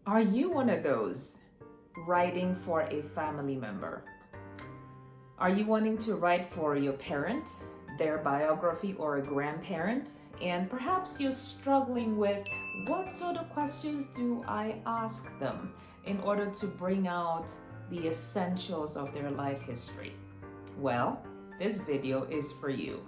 Are you one of those writing for a family member? Are you wanting to write for your parent, their biography, or a grandparent? And perhaps you're struggling with what sort of questions do I ask them in order to bring out the essentials of their life history? Well, this video is for you.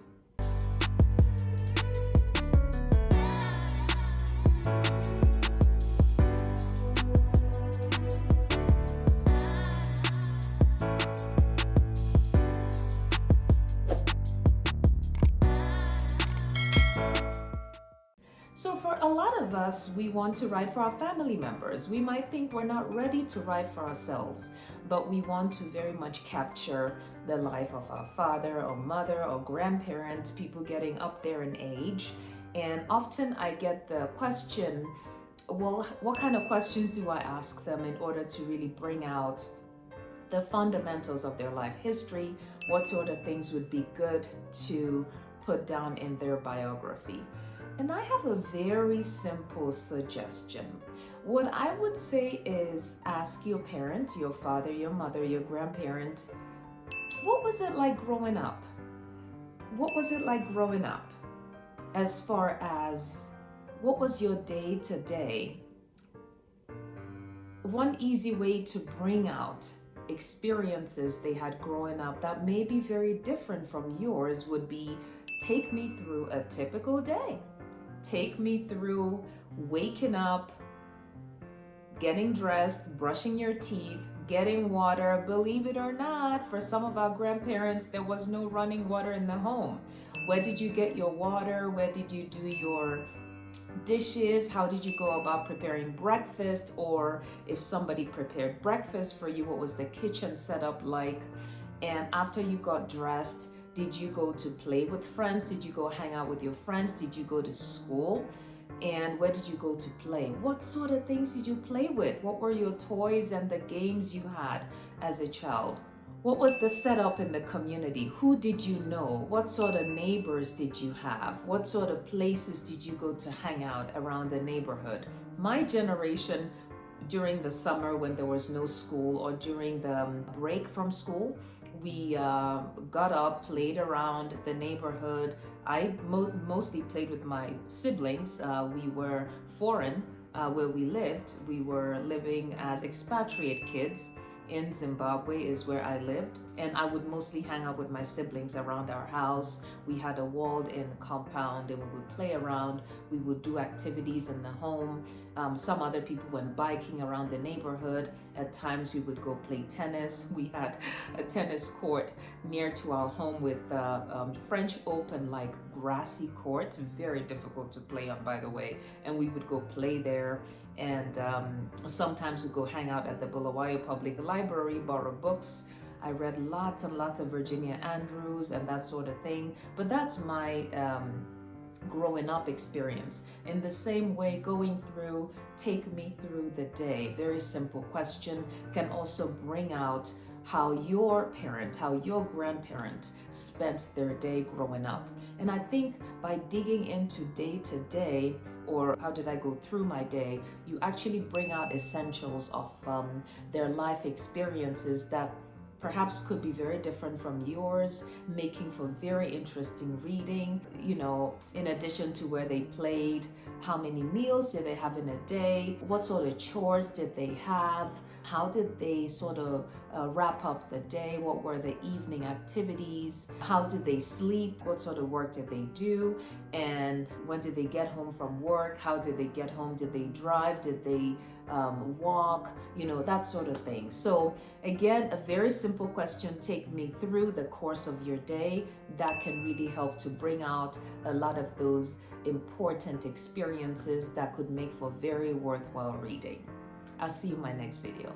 So for a lot of us, we want to write for our family members. We might think we're not ready to write for ourselves, but we want to very much capture the life of our father or mother or grandparents, people getting up there in age. And often I get the question, well, what kind of questions do I ask them in order to really bring out the fundamentals of their life history? What sort of things would be good to put down in their biography? And I have a very simple suggestion. What I would say is ask your parent, your father, your mother, your grandparent, what was it like growing up? What was it like growing up? As far as what was your day to day? One easy way to bring out experiences they had growing up that may be very different from yours would be take me through a typical day. Take me through waking up, getting dressed, brushing your teeth, getting water. Believe it or not, for some of our grandparents, there was no running water in the home. Where did you get your water? Where did you do your dishes? How did you go about preparing breakfast? Or if somebody prepared breakfast for you, what was the kitchen setup like? And after you got dressed, did you go to play with friends? Did you go hang out with your friends? Did you go to school? And where did you go to play? What sort of things did you play with? What were your toys and the games you had as a child? What was the setup in the community? Who did you know? What sort of neighbors did you have? What sort of places did you go to hang out around the neighborhood? My generation, during the summer when there was no school or during the break from school, we got up, played around the neighborhood. I mostly played with my siblings. We were foreign where we lived. We were living as expatriate kids. In Zimbabwe is where I lived, and I would mostly hang out with my siblings around our house. We had a walled-in compound and we would play around. We would do activities in the home. Some other people went biking around the neighborhood. At times we would go play tennis. We had a tennis court near to our home with French Open like grassy courts, very difficult to play on, by the way, and we would go play there. And sometimes we'd go hang out at the Bulawayo Public Library, borrow books. I read lots and lots of Virginia Andrews and that sort of thing. But that's my growing up experience. In the same way, going through, take me through the day. Very simple question can also bring out how your parent, how your grandparent spent their day growing up. And I think by digging into day to day, or how did I go through my day, you actually bring out essentials of their life experiences that perhaps could be very different from yours, making for very interesting reading. You know, in addition to where they played, how many meals did they have in a day? What sort of chores did they have? How did they sort of wrap up the day? What were the evening activities? How did they sleep? What sort of work did they do? And when did they get home from work? How did they get home? Did they drive? Did they walk? You know, that sort of thing. So again, a very simple question, take me through the course of your day. That can really help to bring out a lot of those important experiences that could make for very worthwhile reading. I'll see you in my next video.